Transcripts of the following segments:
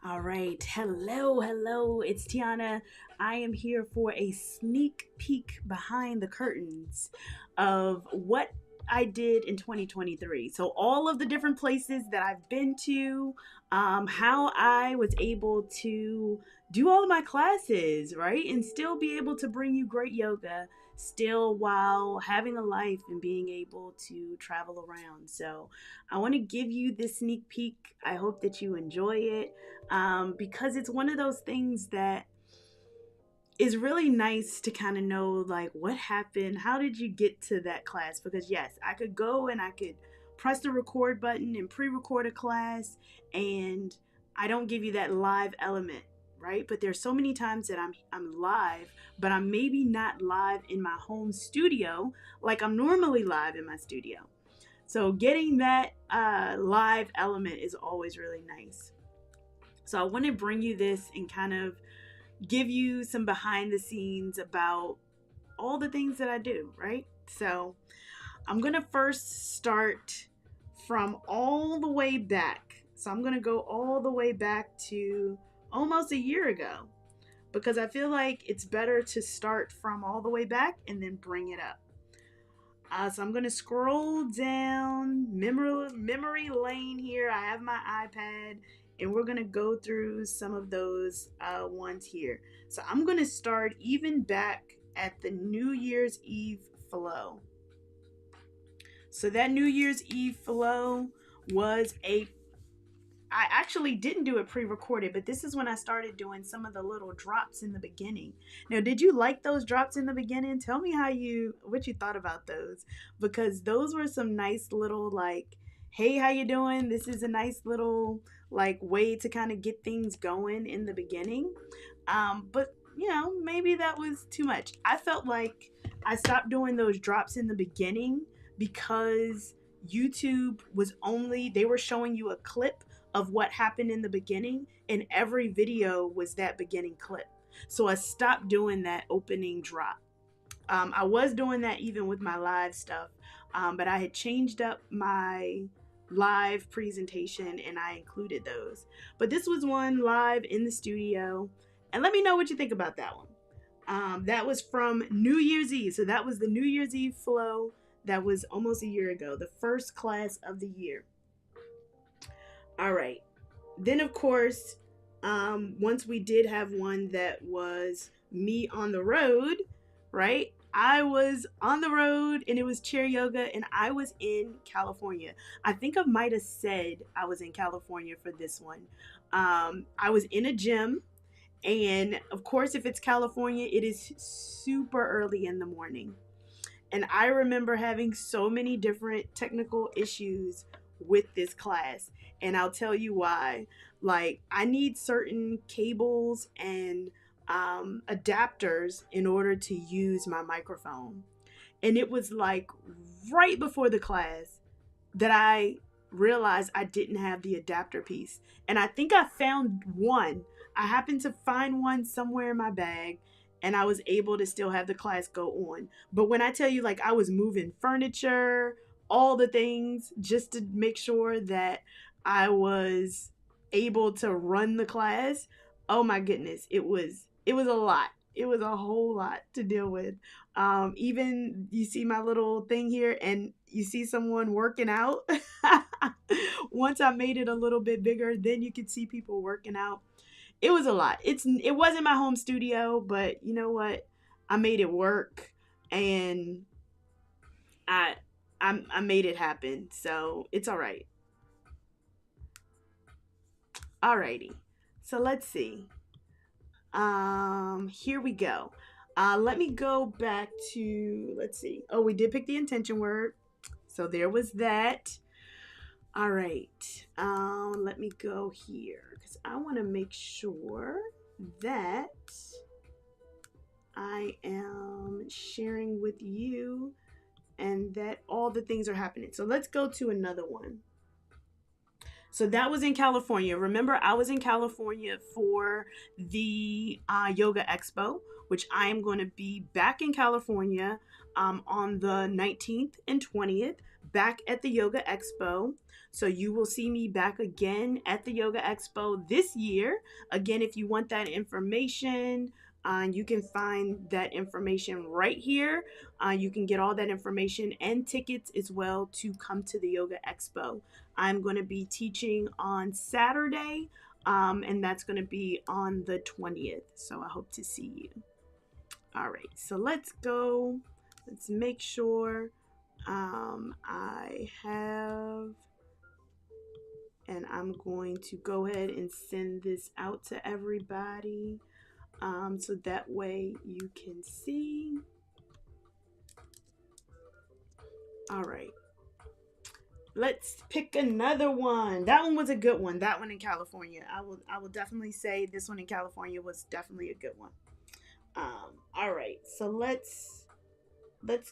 All right. Hello. It's Tiana. I am here for a sneak peek behind the curtains of what I did in 2023. So, all of the different places that I've been to, how I was able to do all of my classes, right? And still be able to bring you great yoga, still while having a life and being able to travel around. So, I want to give you this sneak peek. I hope that you enjoy it because it's one of those things that is really nice to kind of know like what happened, how did you get to that class? Because yes, I could go and I could press the record button and pre-record a class, and I don't give you that live element, right? But there's so many times that I'm live, but I'm maybe not live in my home studio like I'm normally live in my studio. So getting that live element is always really nice. So I want to bring you this and kind of give you some behind the scenes about all the things that I do, right? So I'm going to first start from all the way back. So I'm going to go all the way back to almost a year ago because I feel like it's better to start from all the way back and then bring it up. So I'm going to scroll down memory lane here. I have my iPad and we're going to go through some of those ones here. So I'm going to start even back at the New Year's Eve flow. So that New Year's Eve flow was a I actually didn't do it pre-recorded, but this is when I started doing some of the little drops in the beginning. Now, did you like those drops in the beginning? Tell me what you thought about those, because those were some nice little like, hey, how you doing? This is a nice little like way to kind of get things going in the beginning. But maybe that was too much. I felt like I stopped doing those drops in the beginning because YouTube was only they were showing you a clip of what happened in the beginning, and every video was that beginning clip. So I stopped doing that opening drop. I was doing that even with my live stuff, but I had changed up my live presentation and I included those. But this was one live in the studio, and let me know what you think about that one. That was from New Year's Eve. So that was the New Year's Eve flow. That was almost a year ago, the first class of the year. All right. Then, of course, once we did have one that was me on the road, right? I was on the road and it was chair yoga, and I was in California. I think I might have said I was in California for this one. I was in a gym, and of course, if it's California, it is super early in the morning. And I remember having so many different technical issues with this class. And I'll tell you why. Like, I need certain cables and adapters in order to use my microphone. And it was like right before the class that I realized I didn't have the adapter piece. And I think I found one. I happened to find one somewhere in my bag, and I was able to still have the class go on. But when I tell you, like, I was moving furniture, all the things just to make sure that I was able to run the class, oh my goodness, it was a lot. It was a whole lot to deal with. Even you see my little thing here, and you see someone working out. Once I made it a little bit bigger, then you could see people working out. It was a lot. It wasn't my home studio, but you know what? I made it work, and I I made it happen. So it's all right. Alrighty. So let's see. Here we go. Let me go back to, let's see. Oh, we did pick the intention word. So there was that. All right. Let me go here because I want to make sure that I am sharing with you and that all the things are happening. So let's go to another one. So that was in California. Remember, I was in California for the Yoga Expo, which I am going to be back in California on the 19th and 20th, back at the Yoga Expo. So you will see me back again at the Yoga Expo this year. Again, if you want that information, you can find that information right here. You can get all that information and tickets as well to come to the Yoga Expo. I'm going to be teaching on Saturday, and that's going to be on the 20th. So I hope to see you. All right, so let's go. Let's make sure I have, and I'm going to go ahead and send this out to everybody so that way you can see. All right, let's pick another one. That one was a good one. That one in California. I will definitely say this one in California was definitely a good one. All right, so let's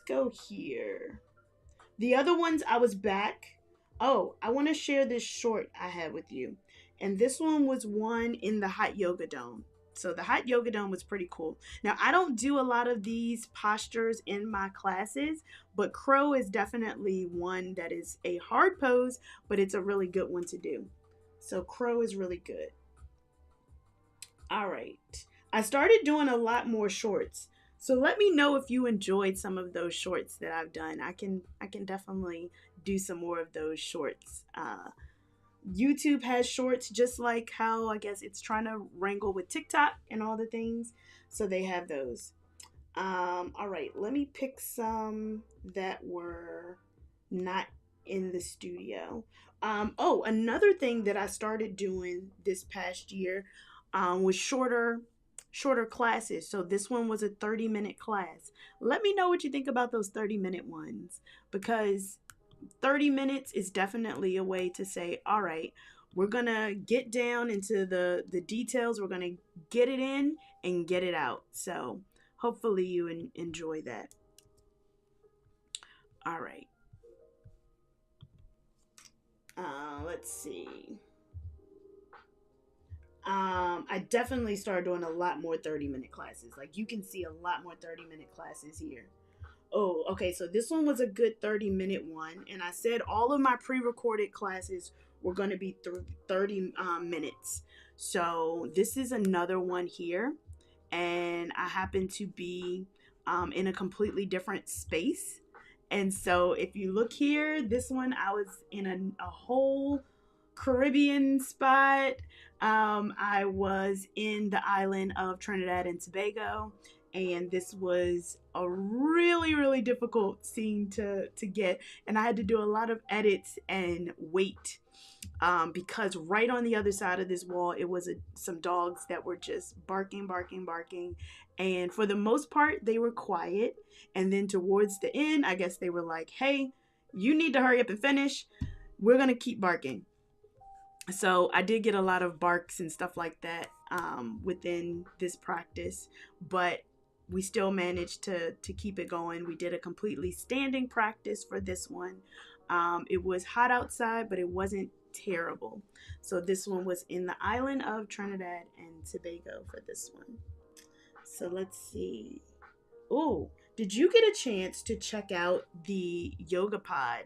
go here. The other ones I was back. Oh, I want to share this short I had with you. And this one was one in the Hot Yoga Dome. So the Hot Yoga Dome was pretty cool. Now, I don't do a lot of these postures in my classes, but crow is definitely one that is a hard pose, but it's a really good one to do. So crow is really good. All right. I started doing a lot more shorts. So let me know if you enjoyed some of those shorts that I've done. I can definitely do some more of those shorts. YouTube has shorts just like how I guess it's trying to wrangle with TikTok and all the things. So they have those. All right, let me pick some that were not in the studio. Oh, another thing that I started doing this past year was shorter classes. So this one was a 30-minute class. Let me know what you think about those 30-minute ones, because 30 minutes is definitely a way to say, all right, we're gonna get down into the details. We're gonna get it in and get it out. So hopefully you enjoy that. All right. Let's see. I definitely started doing a lot more 30-minute classes. Like you can see a lot more 30-minute classes here. Oh, okay. So this one was a good 30-minute one. And I said all of my pre-recorded classes were going to be 30 minutes. So this is another one here. And I happen to be in a completely different space. And so if you look here, this one, I was in a whole Caribbean spot. I was in the island of Trinidad and Tobago, and this was a really, really difficult scene to get, and I had to do a lot of edits and wait because right on the other side of this wall, it was some dogs that were just barking, and for the most part, they were quiet, and then towards the end, I guess they were like, hey, you need to hurry up and finish. We're gonna keep barking. So I did get a lot of barks and stuff like that within this practice, but we still managed to keep it going. We did a completely standing practice for this one. It was hot outside, but it wasn't terrible. So this one was in the island of Trinidad and Tobago for this one. So let's see. Oh, did you get a chance to check out the Yoga Pod?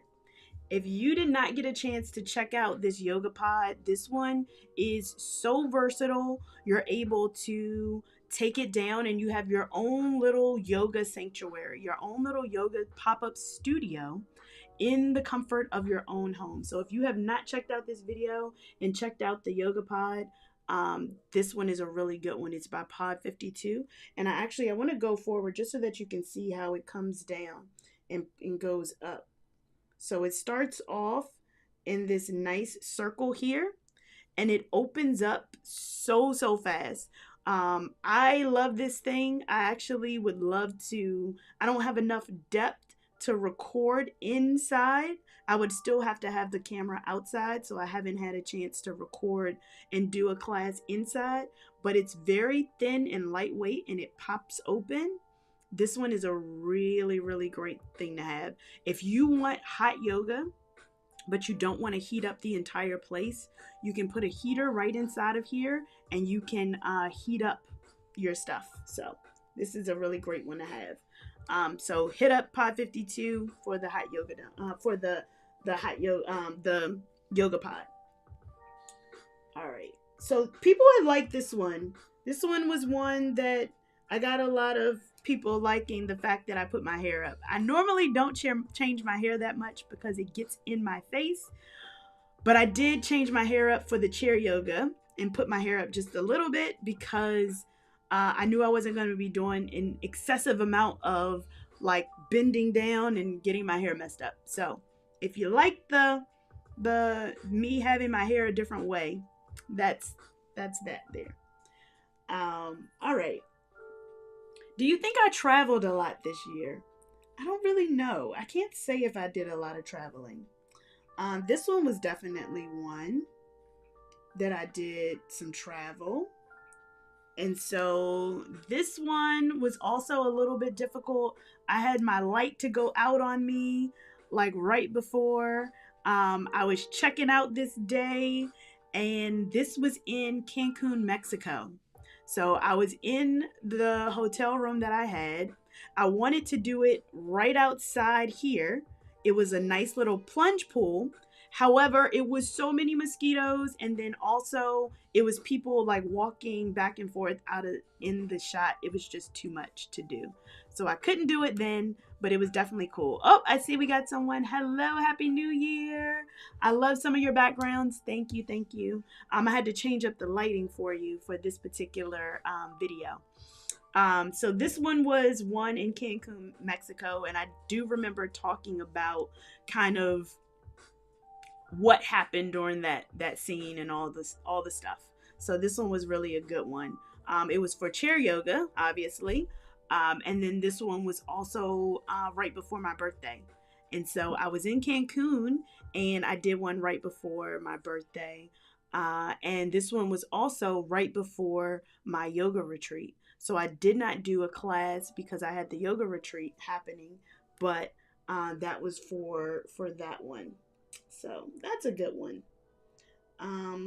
If you did not get a chance to check out this Yoga Pod, this one is so versatile. You're able to take it down and you have your own little yoga sanctuary, your own little yoga pop-up studio in the comfort of your own home. So if you have not checked out this video and checked out the Yoga Pod, this one is a really good one. It's by Pod 52. And I want to go forward just so that you can see how it comes down and goes up. So it starts off in this nice circle here, and it opens up so fast. I love this thing. I actually would love to, I don't have enough depth to record inside. I would still have to have the camera outside, so I haven't had a chance to record and do a class inside, but it's very thin and lightweight and it pops open. This one is a really, really great thing to have. If you want hot yoga, but you don't want to heat up the entire place, you can put a heater right inside of here and you can heat up your stuff. So this is a really great one to have. So hit up Pod 52 for the hot yoga, for the the yoga pod. All right. So people have liked this one. This one was one that I got a lot of people liking the fact that I put my hair up. I normally don't change my hair that much because it gets in my face, but I did change my hair up for the chair yoga and put my hair up just a little bit because I knew I wasn't going to be doing an excessive amount of like bending down and getting my hair messed up. So if you like the me having my hair a different way, that's that there. All right. Do you think I traveled a lot this year? I don't really know. I can't say if I did a lot of traveling. This one was definitely one that I did some travel. And so this one was also a little bit difficult. I had my light to go out on me like right before. I was checking out this day, and this was in Cancun, Mexico. So I was in the hotel room that I had. I wanted to do it right outside here. It was a nice little plunge pool. However, it was so many mosquitoes, and then also it was people like walking back and forth in the shot. It was just too much to do. So I couldn't do it then, but it was definitely cool. Oh, I see we got someone. Hello, Happy New Year. I love some of your backgrounds. Thank you, thank you. I had to change up the lighting for you for this particular video. So this one was one in Cancun, Mexico, and I do remember talking about kind of what happened during that scene and all the stuff. So this one was really a good one. It was for chair yoga, obviously, and then this one was also right before my birthday. And so I was in Cancun, and I did one right before my birthday. And this one was also right before my yoga retreat. So I did not do a class because I had the yoga retreat happening, but that was for that one. So that's a good one.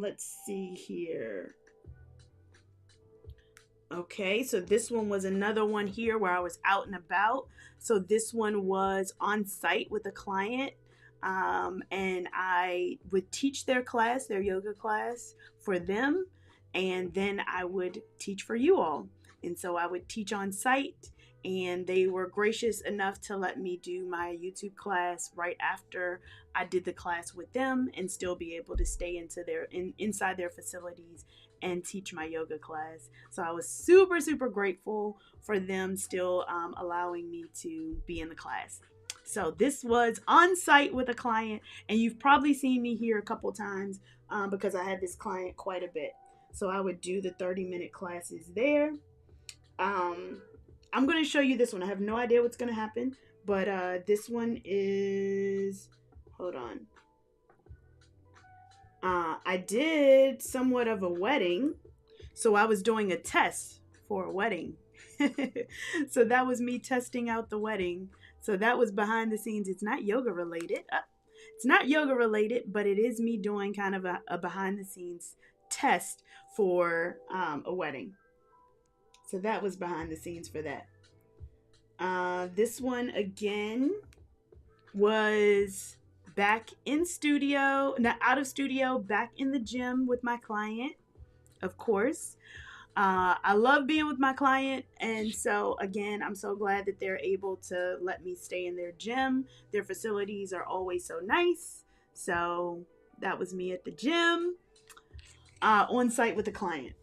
Let's see here. Okay, so this one was another one here where I was out and about. So this one was on site with a client. And I would teach their class, their yoga class for them. And then I would teach for you all. And so I would teach on site, and they were gracious enough to let me do my YouTube class right after I did the class with them and still be able to stay inside their facilities and teach my yoga class. So I was super, super grateful for them still allowing me to be in the class. So this was on site with a client, and you've probably seen me here a couple times because I had this client quite a bit. So I would do the 30-minute classes there. I'm going to show you this one. I have no idea what's going to happen, but this one is, hold on. I did somewhat of a wedding, so I was doing a test for a wedding. So that was me testing out the wedding. So that was behind the scenes. It's not yoga related. It's not yoga related, but it is me doing kind of a behind the scenes test for a wedding. So that was behind the scenes for that. This one again was back in studio, not out of studio, back in the gym with my client, of course. I love being with my client, and so again, I'm so glad that they're able to let me stay in their gym. Their facilities are always so nice. So that was me at the gym, on site with the client.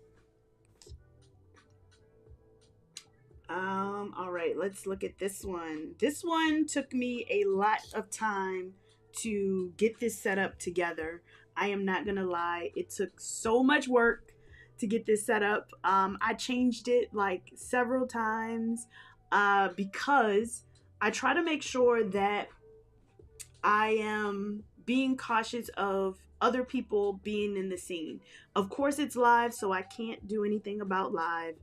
All right, let's look at this one. This one took me a lot of time to get this set up together. I am not gonna lie, it took so much work to get this set up. I changed it like several times because I try to make sure that I am being cautious of other people being in the scene. Of course, it's live, so I can't do anything about live.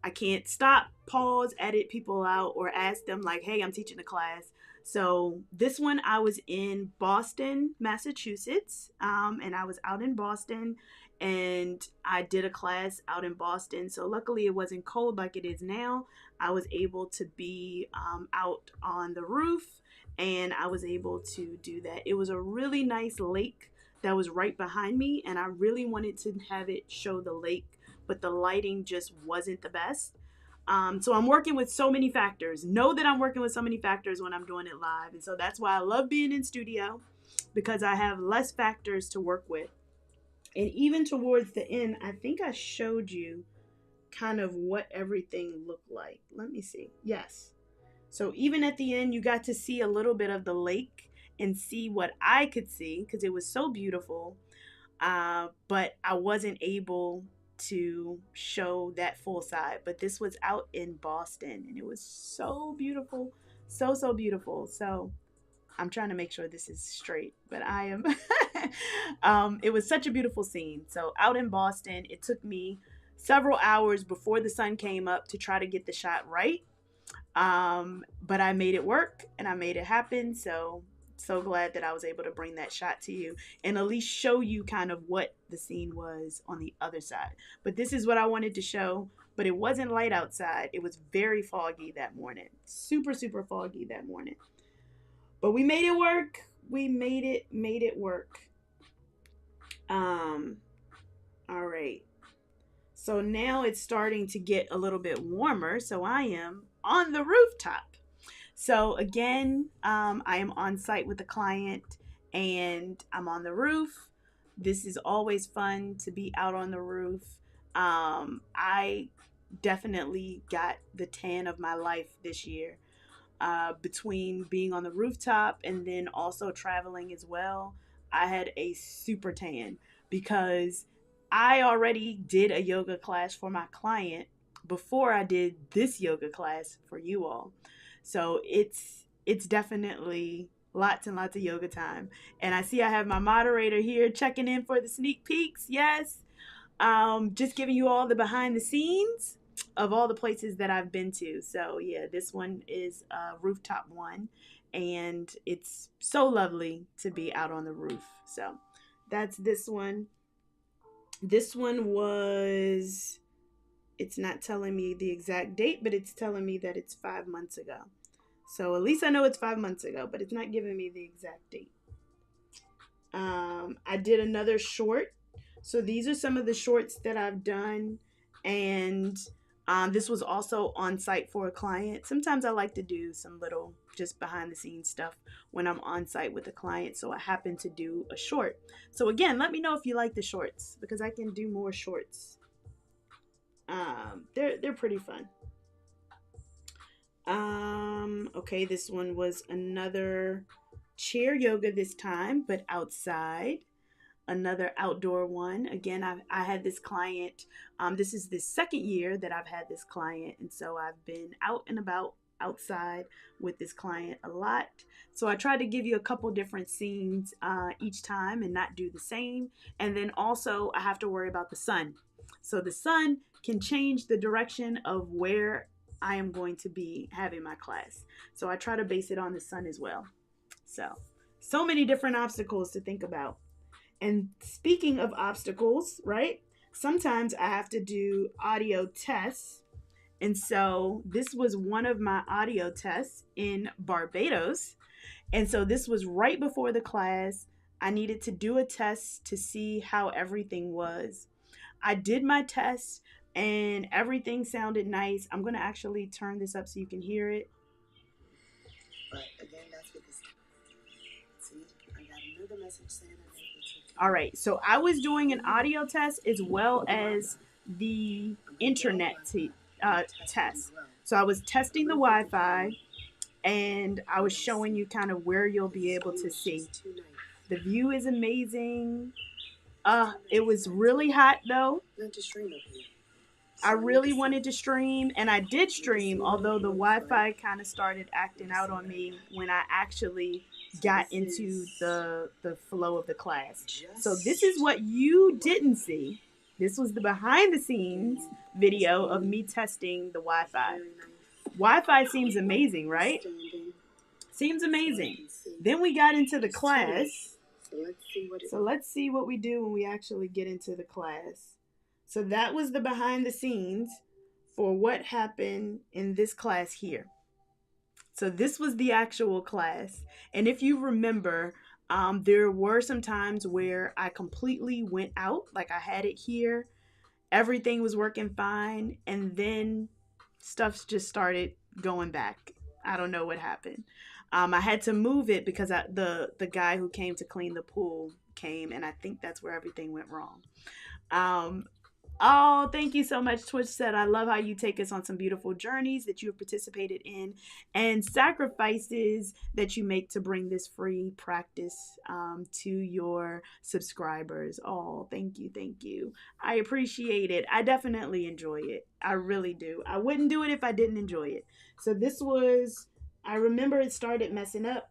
I can't stop, pause, edit people out, or ask them like, hey, I'm teaching a class. So this one, I was in Boston, Massachusetts, and I was out in Boston, and I did a class out in Boston. So luckily it wasn't cold like it is now. I was able to be out on the roof and I was able to do that. It was a really nice lake that was right behind me, and I really wanted to have it show the lake, but the lighting just wasn't the best. So I'm working with so many factors. Know that I'm working with so many factors when I'm doing it live. And so that's why I love being in studio, because I have less factors to work with. And even towards the end, I think I showed you kind of what everything looked like. Let me see. Yes. So even at the end, you got to see a little bit of the lake and see what I could see, because it was so beautiful. But I wasn't able to show that full side. But this was out in Boston, and it was so beautiful. So beautiful. So I'm trying to make sure this is straight, but I am. It was such a beautiful scene. So out in Boston, it took me several hours before the sun came up to try to get the shot right. But I made it work and I made it happen. So glad that I was able to bring that shot to you and at least show you kind of what the scene was on the other side. But this is what I wanted to show. But it wasn't light outside. It was very foggy that morning. Super foggy that morning. But we made it work. We made it work. All right. So now it's starting to get a little bit warmer. So I am on the rooftop. So again, I am on site with the client and I'm on the roof. This is always fun to be out on the roof. I definitely got the tan of my life this year. Between being on the rooftop and then also traveling as well, I had a super tan because I already did a yoga class for my client before I did this yoga class for you all. So it's definitely lots and lots of yoga time. And I see I have my moderator here checking in for the sneak peeks. Yes. Just giving you all the behind the scenes of all the places that I've been to. So yeah, this one is rooftop one, and it's so lovely to be out on the roof. So that's this one. This one was, it's not telling me the exact date, but it's telling me that it's 5 months ago. So at least I know it's 5 months ago, but it's not giving me the exact date. I did another short. So these are some of the shorts that I've done, and this was also on site for a client. Sometimes I like to do some little just behind the scenes stuff when I'm on site with a client. So I happen to do a short. So again, let me know if you like the shorts because I can do more shorts. They're pretty fun. Okay, this one was another chair yoga this time, but outside. Another outdoor one. Again, I had this client. This is the second year that I've had this client, and so I've been out and about outside with this client a lot. So I tried to give you a couple different scenes each time and not do the same. And then also I have to worry about the sun. So the sun can change the direction of where I am going to be having my class. So I try to base it on the sun as well. So many different obstacles to think about. And speaking of obstacles, right? Sometimes I have to do audio tests. And so this was one of my audio tests in Barbados. And so this was right before the class. I needed to do a test to see how everything was. I did my test and everything sounded nice. I'm going to actually turn this up so you can hear it. But again, that's what this. See, I got another message saying all right, so I was doing an audio test as well as the internet test. So I was testing the Wi-Fi, and I was showing you kind of where you'll be able to see. The view is amazing. It was really hot though. I really wanted to stream, and I did stream, although the Wi-Fi kind of started acting out on me when I actually got into the flow of the class. So this is what you didn't see. This was the behind the scenes video of me testing the Wi-Fi. Wi-Fi seems amazing, right? Seems amazing. Then we got into the class. So let's see what we do when we actually get into the class. So that was the behind the scenes for what happened in this class here. So this was the actual class. And if you remember, there were some times where I completely went out, like I had it here, everything was working fine, and then stuff just started going back. I don't know what happened. I had to move it because the guy who came to clean the pool came, and I think that's where everything went wrong. Um, Oh, thank you so much. Twitch said, I love how you take us on some beautiful journeys that you have participated in and sacrifices that you make to bring this free practice to your subscribers. Oh, thank you. Thank you. I appreciate it. I definitely enjoy it. I really do. I wouldn't do it if I didn't enjoy it. So this was, I remember it started messing up.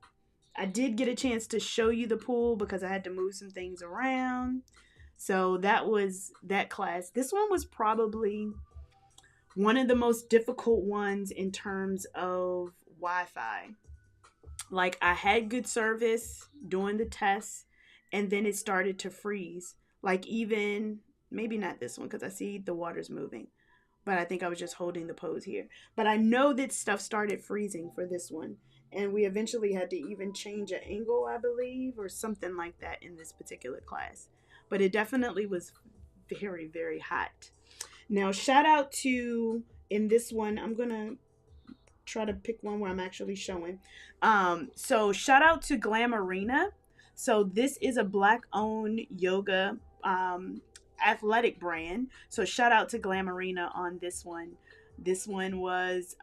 I did get a chance to show you the pool because I had to move some things around. So that was that class. This one was probably one of the most difficult ones in terms of Wi-Fi. Like I had good service doing the tests and then it started to freeze. Like even maybe not this one because I see the water's moving. But I think I was just holding the pose here. But I know that stuff started freezing for this one. And we eventually had to even change an angle, I believe, or something like that in this particular class. But it definitely was very, very hot. Now, shout out to, in this one, I'm going to try to pick one where I'm actually showing. So shout out to Glamarina. So this is a black owned yoga athletic brand. So shout out to Glamarina on this one. This one was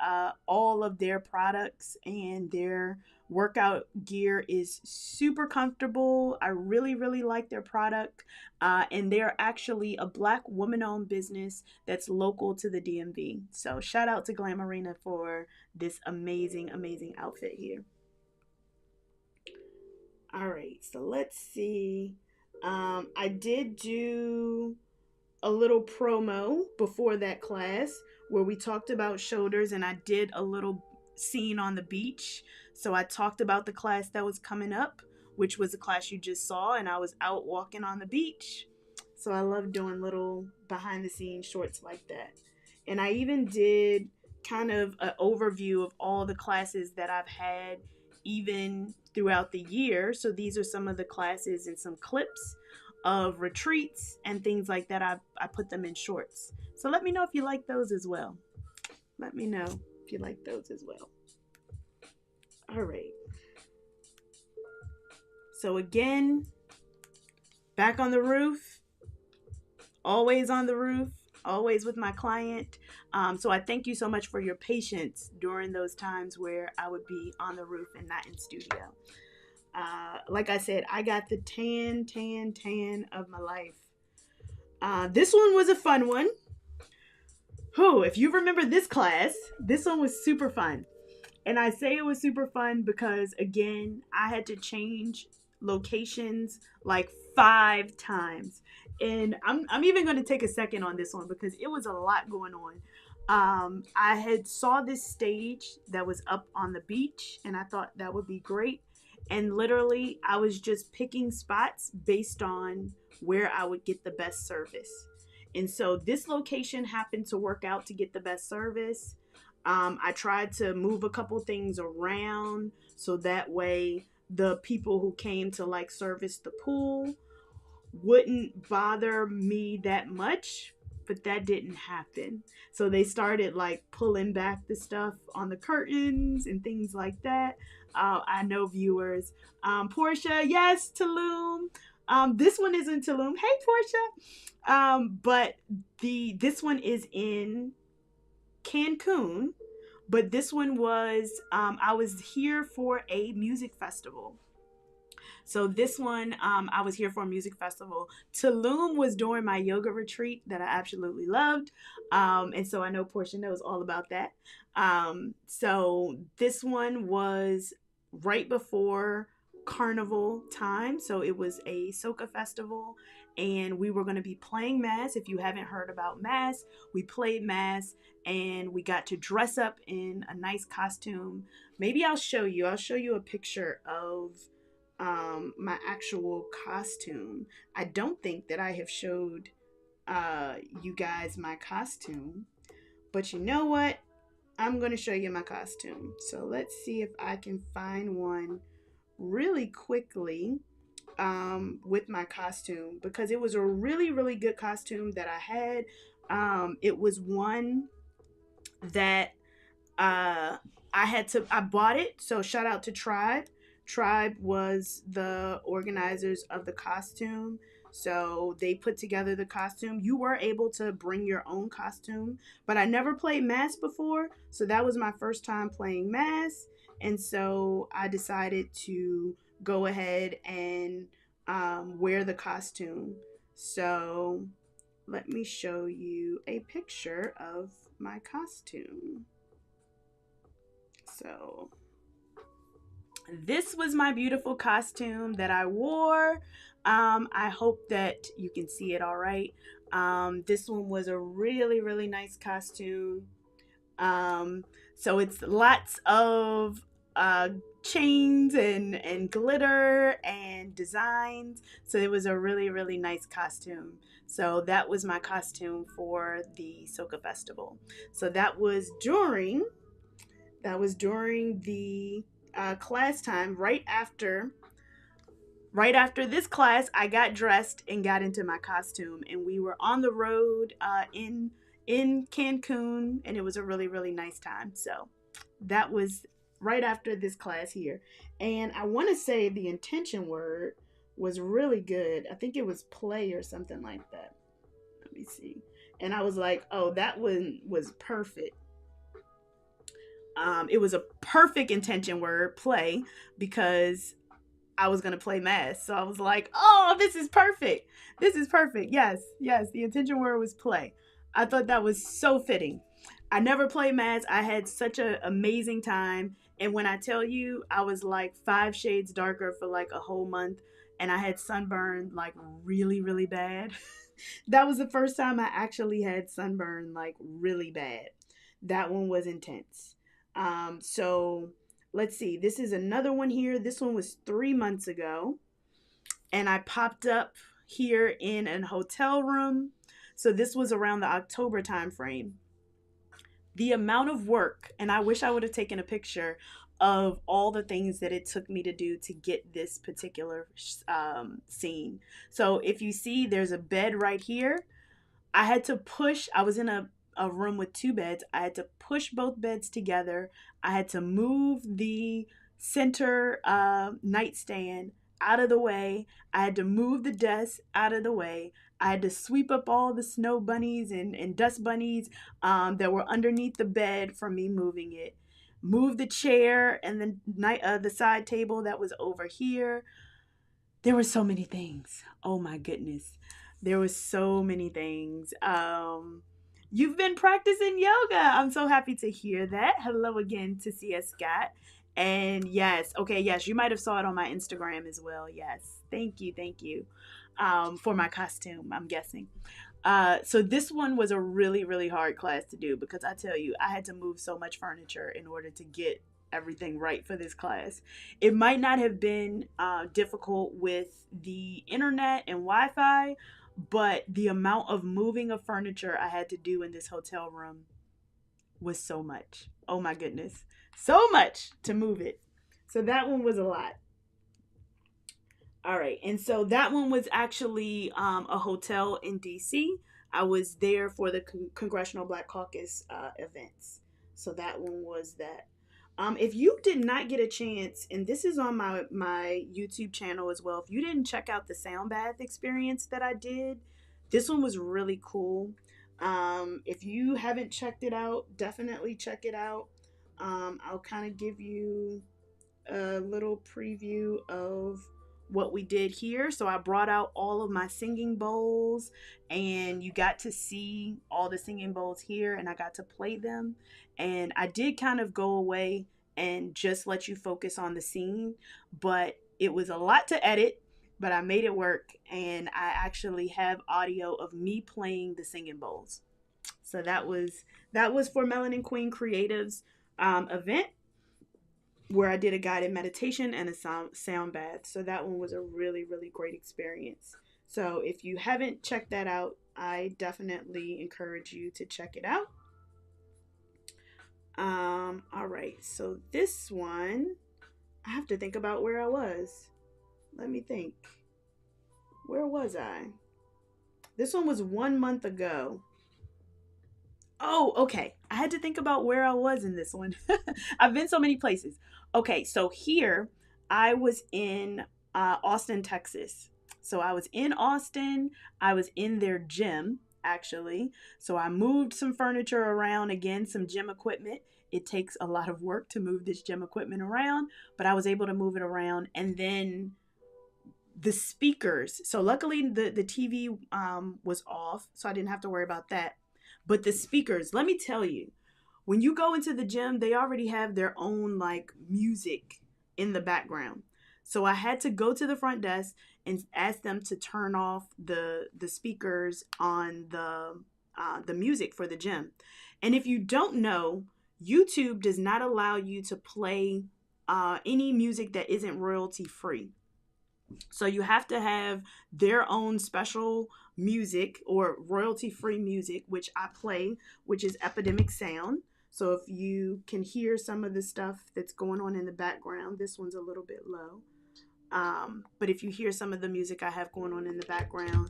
all of their products and their workout gear is super comfortable. I really, really like their product. And they're actually a black woman-owned business that's local to the DMV. So shout out to Glamarina for this amazing, amazing outfit here. All right, so let's see. I did do a little promo before that class where we talked about shoulders and I did a little scene on the beach. So I talked about the class that was coming up, which was the class you just saw, and I was out walking on the beach. So I love doing little behind the scenes shorts like that. And I even did kind of an overview of all the classes that I've had even throughout the year. So these are some of the classes and some clips of retreats and things like that. I put them in shorts. So let me know if you like those as well. Let me know if you like those as well. All right. So again, back on the roof, always on the roof, always with my client. So I thank you so much for your patience during those times where I would be on the roof and not in studio. Like I said, I got the tan of my life. This one was a fun one. Oh, if you remember this class, this one was super fun. And I say it was super fun because, again, I had to change locations like 5 times. And I'm even going to take a second on this one because it was a lot going on. I had saw this stage that was up on the beach and I thought that would be great. And literally, I was just picking spots based on where I would get the best service. And so this location happened to work out to get the best service. I tried to move a couple things around so that way the people who came to like service the pool wouldn't bother me that much, but that didn't happen. So they started like pulling back the stuff on the curtains and things like that. I know viewers. Portia, yes, Tulum. This one is in Tulum. Hey, Portia. But this one is in Cancun. But this one was, I was here for a music festival. So this one, I was here for a music festival. Tulum was during my yoga retreat that I absolutely loved. And so I know Portia knows all about that. So this one was right before carnival time. So it was a soca festival and we were going to be playing mass. If you haven't heard about mass, we played mass and we got to dress up in a nice costume. Maybe I'll show you a picture of my actual costume. I don't think that I have showed you guys my costume, but you know what? I'm going to show you my costume. So let's see if I can find one really quickly with my costume, because it was a really, really good costume that I had. It was one that uh, I bought it. So shout out to Tribe. Tribe was the organizers of the costume. So they put together the costume. You were able to bring your own costume, but I never played Mask before. So that was my first time playing Mask. And so I decided to go ahead and wear the costume. So let me show you a picture of my costume. So this was my beautiful costume that I wore. I hope that you can see it all right. This one was a really, really nice costume. Um, so it's lots of uh, chains and glitter and designs. So it was a really, really nice costume. So that was my costume for the Soca Festival. So that was during the class time. Right after this class, I got dressed and got into my costume, and we were on the road in Cancun, and it was a really, really nice time. So that was right after this class here. And I want to say the intention word was really good. I think it was play or something like that. Let me see. And I was like, oh, that one was perfect. It was a perfect intention word, play, because I was gonna play Mass. So I was like, oh, this is perfect. This is perfect. Yes, yes. The intention word was play. I thought that was so fitting. I never played Mass. I had such an amazing time. And when I tell you, I was like 5 shades darker for like a whole month, and I had sunburn like really, really bad. That was the first time I actually had sunburn like really bad. That one was intense. So let's see. This is another one here. This one was 3 months ago, and I popped up here in an hotel room. So this was around the October time frame. The amount of work, and I wish I would have taken a picture of all the things that it took me to do to get this particular scene. So if you see, there's a bed right here. I had to push, I was in a room with two beds. I had to push both beds together. I had to move the center nightstand out of the way. I had to move the desk out of the way. I had to sweep up all the snow bunnies and dust bunnies that were underneath the bed from me moving it. Move the chair and the side table that was over here. There were so many things. Oh my goodness. There was so many things. You've been practicing yoga. I'm so happy to hear that. Hello again to CS Scott. And yes, okay, yes, you might have saw it on my Instagram as well. Yes. Thank you. For my costume, I'm guessing. So this one was a really, really hard class to do, because I tell you, I had to move so much furniture in order to get everything right for this class. It might not have been difficult with the internet and Wi-Fi, but the amount of moving of furniture I had to do in this hotel room was so much. Oh my goodness. So much to move it. So that one was a lot. All right. And so that one was actually a hotel in DC. I was there for the Congressional Black Caucus events. So that one was that. If you did not get a chance, and this is on my YouTube channel as well, if you didn't check out the sound bath experience that I did, this one was really cool. If you haven't checked it out, definitely check it out. I'll kind of give you a little preview of what we did here. So I brought out all of my singing bowls, and you got to see all the singing bowls here, and I got to play them. And I did kind of go away and just let you focus on the scene, but it was a lot to edit, but I made it work, and I actually have audio of me playing the singing bowls. So that was for Melanin Queen Creatives event, where I did a guided meditation and a sound bath. So that one was a really, really great experience. So if you haven't checked that out, I definitely encourage you to check it out. All right. So this one, I have to think about where I was. Let me think. Where was I? This one was 1 month ago. Oh, okay. I had to think about where I was in this one. I've been so many places. Okay, so here I was in Austin, Texas. So I was in Austin. I was in their gym, actually. So I moved some furniture around again, some gym equipment. It takes a lot of work to move this gym equipment around, but I was able to move it around. And then the speakers. So luckily the TV was off, so I didn't have to worry about that. But the speakers, let me tell you, when you go into the gym, they already have their own like music in the background. So I had to go to the front desk and ask them to turn off the speakers on the music for the gym. And if you don't know, YouTube does not allow you to play any music that isn't royalty free. So you have to have their own special music or royalty free music, which I play, which is Epidemic Sound. So if you can hear some of the stuff that's going on in the background, this one's a little bit low. But if you hear some of the music I have going on in the background,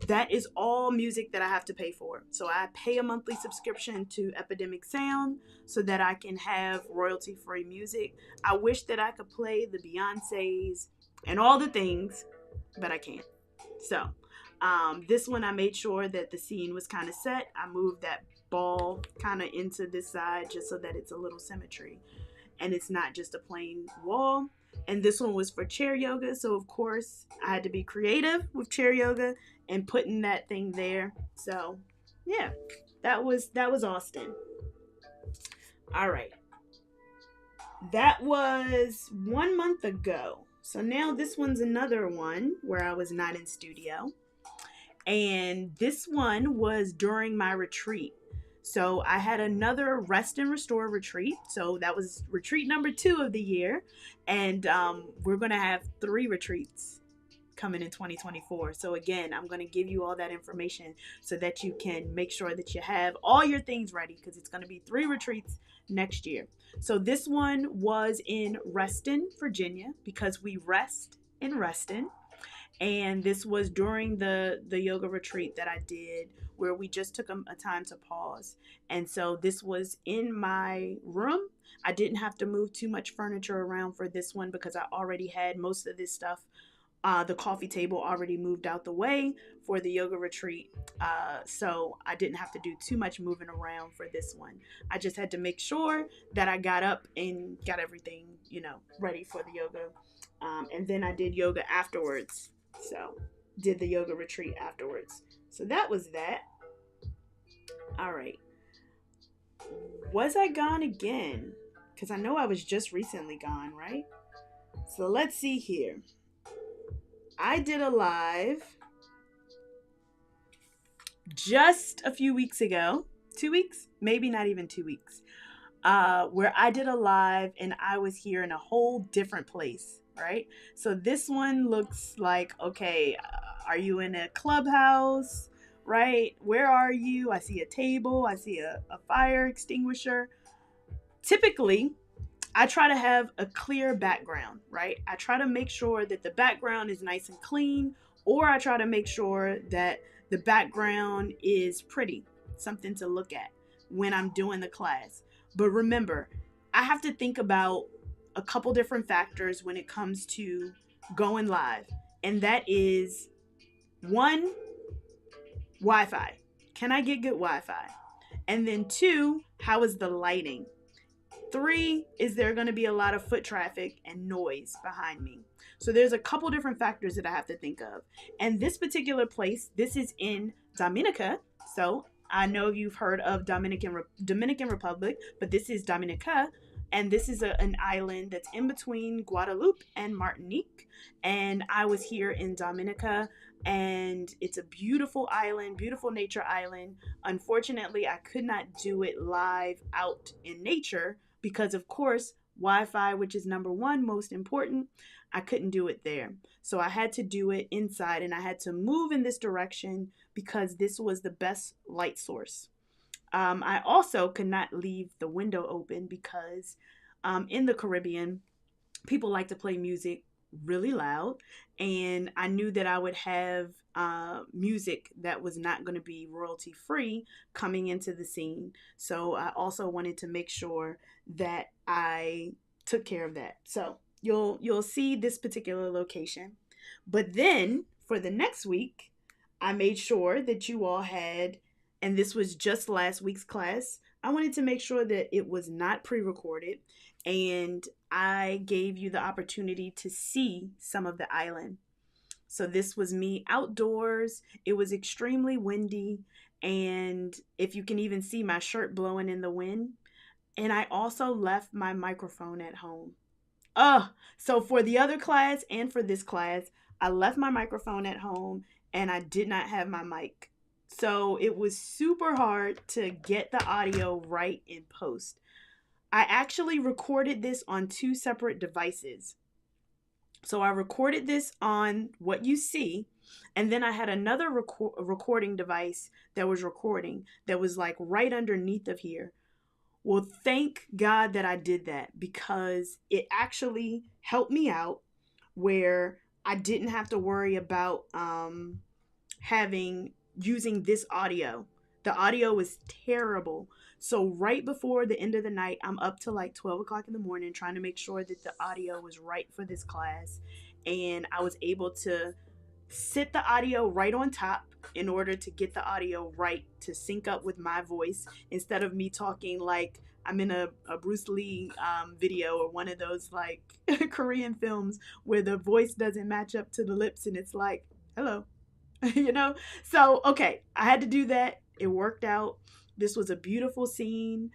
that is all music that I have to pay for. So I pay a monthly subscription to Epidemic Sound so that I can have royalty free music. I wish that I could play the Beyoncé's and all the things, but I can't. So this one I made sure that the scene was kind of set. I moved that ball kind of into this side just so that it's a little symmetry and it's not just a plain wall. And this one was for chair yoga, so of course I had to be creative with chair yoga and putting that thing there. So yeah, that was Austin. All right, that was 1 month ago. So now this one's another one where I was not in studio. And this one was during my retreat. So I had another rest and restore retreat. So that was retreat number 2 of the year. And we're going to have 3 retreats coming in 2024. So again, I'm going to give you all that information so that you can make sure that you have all your things ready, because it's going to be 3 retreats next year. So this one was in Reston, Virginia, because we rest in Reston. And this was during the yoga retreat that I did, where we just took a time to pause. And so this was in my room. I didn't have to move too much furniture around for this one because I already had most of this stuff. The coffee table already moved out the way for the yoga retreat. So I didn't have to do too much moving around for this one. I just had to make sure that I got up and got everything, ready for the yoga. And then I did yoga afterwards. So did the yoga retreat afterwards. So that was that. All right. Was I gone again? Because I know I was just recently gone, right? So let's see here. I did a live just a few weeks ago. 2 weeks? Maybe not even 2 weeks. Where I did a live and I was here in a whole different place, right? So this one looks like, okay, are you in a clubhouse, right? Where are you? I see a table. I see a fire extinguisher. Typically, I try to have a clear background, right? I try to make sure that the background is nice and clean, or I try to make sure that the background is pretty, something to look at when I'm doing the class. But remember, I have to think about a couple different factors when it comes to going live. And that is 1, Wi-Fi. Can I get good Wi-Fi? And then 2, how is the lighting? 3, is there going to be a lot of foot traffic and noise behind me? So there's a couple different factors that I have to think of. And this particular place, this is in Dominica. So I know you've heard of Dominican Republic, but this is Dominica. And this is an island that's in between Guadeloupe and Martinique. And I was here in Dominica, and it's a beautiful island, beautiful nature island. Unfortunately, I could not do it live out in nature because, of course, Wi-Fi, which is number 1 most important, I couldn't do it there. So I had to do it inside, and I had to move in this direction because this was the best light source. I also could not leave the window open because in the Caribbean, people like to play music really loud, and I knew that I would have music that was not going to be royalty free coming into the scene. So I also wanted to make sure that I took care of that. So you'll see this particular location, but then for the next week, I made sure that you all had, and this was just last week's class. I wanted to make sure that it was not pre-recorded, and I gave you the opportunity to see some of the island. So this was me outdoors. It was extremely windy, and if you can even see my shirt blowing in the wind. And I also left my microphone at home. So for the other class and for this class, I left my microphone at home and I did not have my mic. So it was super hard to get the audio right in post. I actually recorded this on two separate devices. So I recorded this on what you see, and then I had another recording device that was recording that was like right underneath of here. Well, thank God that I did that, because it actually helped me out where I didn't have to worry about using this audio. The audio was terrible. So right before the end of the night, I'm up to like 12 o'clock in the morning trying to make sure that the audio was right for this class. And I was able to sit the audio right on top in order to get the audio right to sync up with my voice, instead of me talking like I'm in a Bruce Lee video, or one of those like Korean films where the voice doesn't match up to the lips and it's like, hello, you know? So, okay, I had to do that. It worked out. This was a beautiful scene.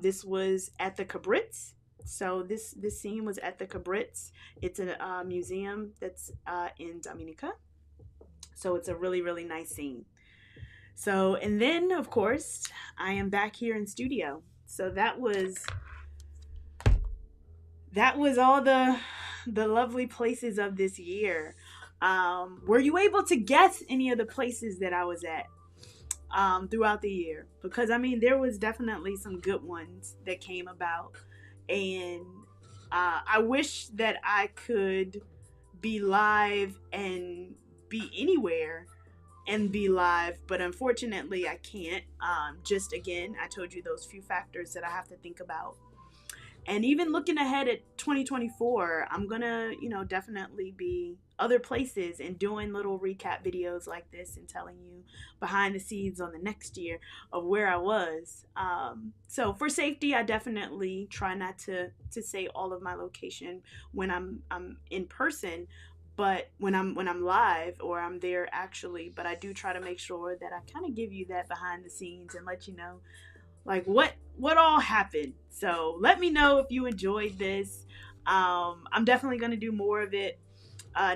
This was at the Cabritz. So this scene was at the Cabritz. It's a museum that's in Dominica. So it's a really, really nice scene. So, and then of course, I am back here in studio. So that was all the lovely places of this year. Were you able to guess any of the places that I was at throughout the year? Because I mean, there was definitely some good ones that came about, and I wish that I could be live and be anywhere and be live, but unfortunately I can't. Just again, I told you those few factors that I have to think about. And even looking ahead at 2024, I'm gonna, definitely be other places and doing little recap videos like this and telling you behind the scenes on the next year of where I was. So for safety, I definitely try not to say all of my location when I'm in person, but when I'm live or I'm there actually. But I do try to make sure that I kind of give you that behind the scenes and let you know like what all happened. So let me know if you enjoyed this. I'm definitely going to do more of it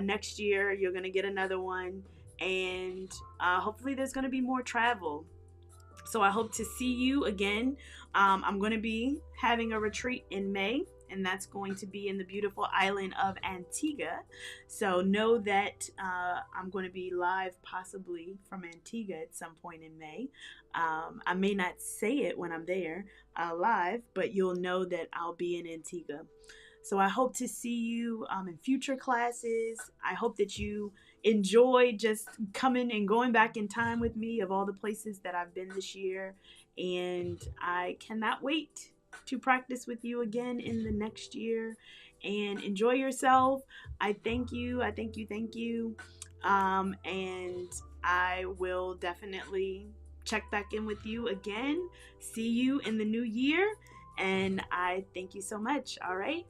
next year. You're going to get another one, and hopefully there's going to be more travel. So I hope to see you again. I'm going to be having a retreat in May, and that's going to be in the beautiful island of Antigua. So know that I'm going to be live possibly from Antigua at some point in May. I may not say it when I'm there live, but you'll know that I'll be in Antigua. So I hope to see you in future classes. I hope that you enjoy just coming and going back in time with me of all the places that I've been this year. And I cannot wait to practice with you again in the next year. And enjoy yourself. I thank you. Thank you. And I will definitely check back in with you again. See you in the new year. And I thank you so much. All right.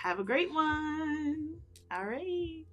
Have a great one. All right.